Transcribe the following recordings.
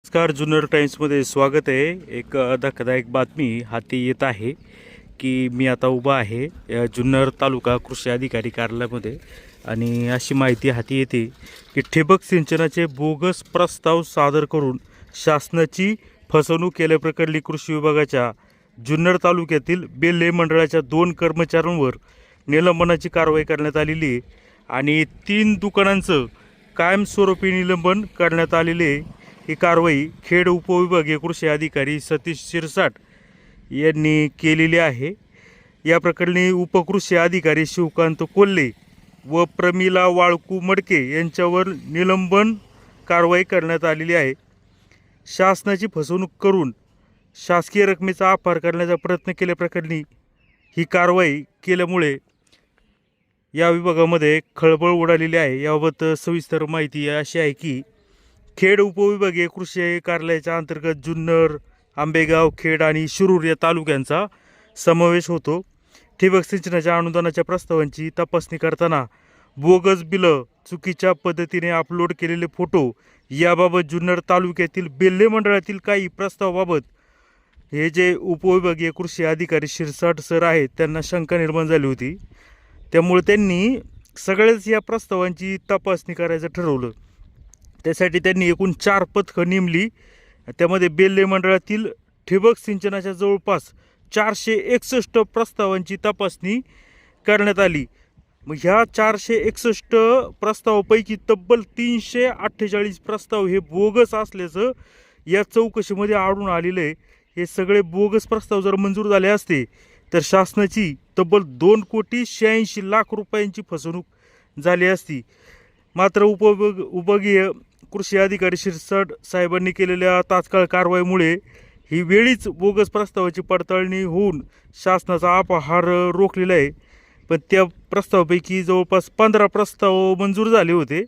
नमस्कार. जुन्नर टाइम्समध्ये स्वागत आहे. एक धक्कादायक बातमी हाती येत आहे की मी आता उभा आहे जुन्नर तालुका कृषी अधिकारी कार्यालयामध्ये आणि अशी माहिती हाती येते की ठिबक सिंचनाचे बोगस प्रस्ताव सादर करून शासनाची फसवणूक केल्याप्रकरणी कृषी विभागाच्या जुन्नर तालुक्यातील बेल्ले मंडळाच्या 2 कर्मचाऱ्यांवर निलंबनाची कारवाई करण्यात आलेली आहे आणि 3 दुकानांचं कायमस्वरूपी निलंबन करण्यात आलेले आहे. ही कारवाई खेड उपविभागीय कृषी अधिकारी सतीश शिरसाट यांनी केलेली आहे. या प्रकरणी उपकृषी अधिकारी शिवकांत कोल्हे व प्रमिला वाळकू मडके यांच्यावर निलंबन कारवाई करण्यात आलेली आहे. शासनाची फसवणूक करून शासकीय रकमेचा अपहार करण्याचा प्रयत्न केल्याप्रकरणी ही कारवाई केल्यामुळे या विभागामध्ये खळबळ उडालेली आहे. याबाबत सविस्तर माहिती अशी आहे की खेड उपविभागीय कृषी कार्यालयाच्या अंतर्गत जुन्नर, आंबेगाव, खेड आणि शिरूर या तालुक्यांचा समावेश होतो. ठिबक सिंचनाच्या अनुदानाच्या प्रस्तावांची तपासणी करताना बोगस बिलं, चुकीच्या पद्धतीने अपलोड केलेले फोटो याबाबत जुन्नर तालुक्यातील बेल्ले मंडळातील काही प्रस्तावाबाबत हे जे उपविभागीय कृषी अधिकारी शिरसाट सर आहेत त्यांना शंका निर्माण झाली होती. त्यामुळे त्यांनी सगळ्याच या प्रस्तावांची तपासणी करायचं ठरवलं. त्यासाठी त्यांनी एकूण 4 पथकं नेमली. त्यामध्ये बेल्ले मंडळातील ठिबक सिंचनाच्या जवळपास 461 प्रस्तावांची तपासणी करण्यात आली. मग ह्या 461 प्रस्तावापैकी तब्बल 348 प्रस्ताव हे बोगस असल्याचं या चौकशीमध्ये आढळून आलेलं आहे. हे सगळे बोगस प्रस्ताव जर मंजूर झाले असते तर शासनाची तब्बल 2,86,00,000 रुपयांची फसवणूक झाली असती. मात्र उपविभागीय कृषी अधिकारी शिरसाट साहेबांनी केलेल्या तात्काळ कारवाईमुळे ही वेळीच बोगस प्रस्तावाची पडताळणी होऊन शासनाचा अपहार रोखलेला आहे. पण त्या प्रस्तावापैकी जवळपास 15 प्रस्ताव मंजूर झाले होते.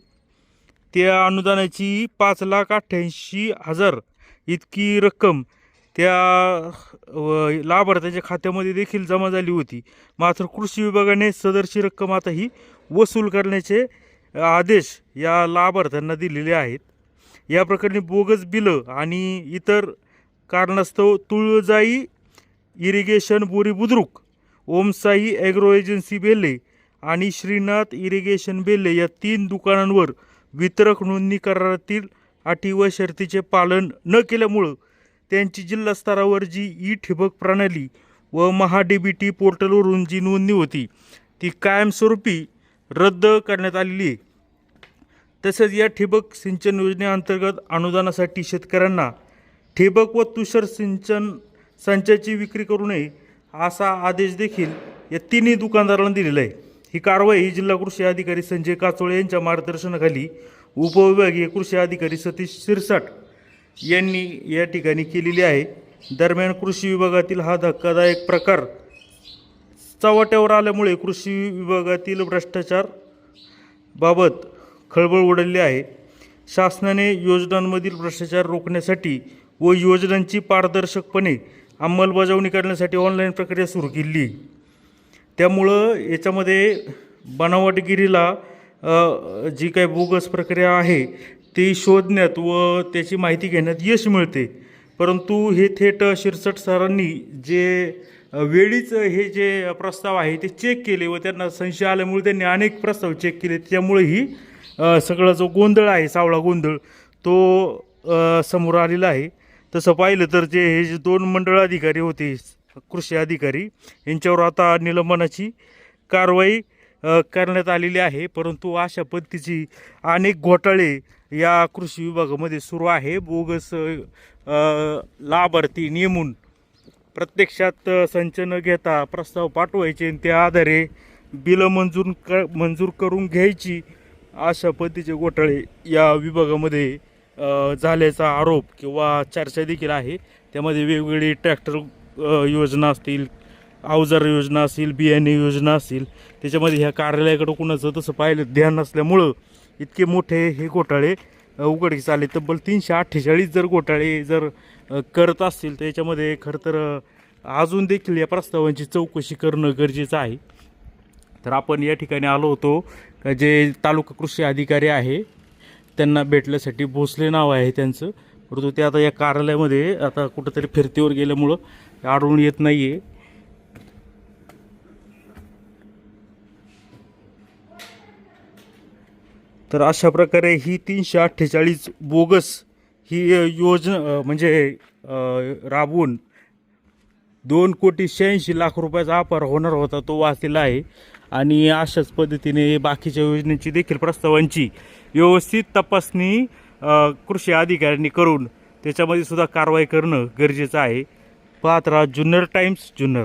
त्या अनुदानाची 5,88,000 इतकी रक्कम त्या लाभार्थ्यांच्या खात्यामध्ये देखील जमा झाली होती. मात्र कृषी विभागाने सदरची रक्कम आता ही वसूल करण्याचे आदेश या लाभार्थ्यांना दिलेले आहेत. या प्रकरणी बोगस बिलं आणि इतर कारणास्तव तुळजाई इरिगेशन बोरी बुद्रुक, ओमसाई ॲग्रो एजन्सी बेल्ले आणि श्रीनाथ इरिगेशन बेल्ले या 3 दुकानांवर वितरक नोंदणी करारातील अटी व शर्तीचे पालन न केल्यामुळं त्यांची जिल्हा स्तरावर जी ठिबक प्रणाली व महा-DBT पोर्टलवरून जी नोंदणी होती ती कायमस्वरूपी रद्द करण्यात आलेली आहे. तसेच या ठिबक सिंचन योजनेअंतर्गत अनुदानासाठी शेतकऱ्यांना ठिबक व तुषार सिंचन संचाची विक्री करू नये असा आदेश देखील या 3 दुकानदारांना दिलेला आहे. ही कारवाई जिल्हा कृषी अधिकारी संजय काचोळे यांच्या मार्गदर्शनाखाली उपविभागीय कृषी अधिकारी सतीश शिरसाट यांनी या ठिकाणी केलेली आहे. दरम्यान कृषी विभागातील हा धक्कादायक प्रकार चव्हाट्यावर आल्यामुळे कृषी विभागातील भ्रष्टाचार बाबत खळबळ उडाली आहे. शासनाने योजनांमधील भ्रष्टाचार रोखण्यासाठी व योजनांची पारदर्शकपणे अंमलबजावणी करण्यासाठी ऑनलाईन प्रक्रिया सुरू केली. त्यामुळं याच्यामध्ये बनावटगिरीला जी काही बोगस प्रक्रिया आहे ती शोधण्यात व त्याची माहिती घेण्यात यश मिळते. परंतु हे थेट शिरसाट सरांनी जे वेळीच हे जे प्रस्ताव आहे ते चेक केले व त्यांना संशय आल्यामुळे त्यांनी अनेक प्रस्ताव चेक केले. त्यामुळे ही सगळा जो गोंधळ आहे, सावळा गोंधळ तो समोर आलेला आहे. तसं पाहिलं तर हे जे 2 मंडळ अधिकारी होते कृषी अधिकारी यांच्यावर आता निलंबनाची कारवाई करण्यात आलेली आहे. परंतु अशा पद्धतीची अनेक घोटाळे या कृषी विभागामध्ये सुरू आहे. बोगस लाभार्थी नेमून प्रत्यक्षात संच न घेता प्रस्ताव पाठवायचे आणि त्या आधारे बिलं मंजूर करून घ्यायची अशा पद्धतीचे घोटाळे या विभागामध्ये झाल्याचा आरोप किंवा चर्चा देखील आहे. त्यामध्ये वेगवेगळी ट्रॅक्टर योजना असतील, अवजार योजना असेल, बियाणे योजना असेल, त्याच्यामध्ये ह्या कार्यालयाकडं कुणाचं तसं पाहिलं ध्यान नसल्यामुळं इतके मोठे हे घोटाळे उघडकीस आले. तब्बल 348 जर घोटाळे जर करत असतील तर याच्यामध्ये खरं तर अजून देखील या प्रस्तावांची चौकशी करणं गरजेचं आहे. तर आपण या ठिकाणी आलो होतो जे तालुका कृषी अधिकारी आहे त्यांना भेटल्यासाठी. भोसले नाव आहे त्यांचं. परंतु ते आता या कार्यालयामध्ये आता कुठंतरी फिरतीवर गेल्यामुळं आढळून येत नाही आहे. तर अशा प्रकारे ही 348 बोगस ही योजना म्हणजे राबवून 2,86,00,000 रुपयाचा अपार होणार होता तो वाचलेला आहे. आणि अशाच पद्धतीने बाकीच्या योजनेची देखील प्रस्तावांची व्यवस्थित तपासणी कृषी अधिकाऱ्यांनी करून त्याच्यामध्ये सुद्धा कारवाई करणं गरजेचं आहे. पाहत राहा जुन्नर टाइम्स जुन्नर.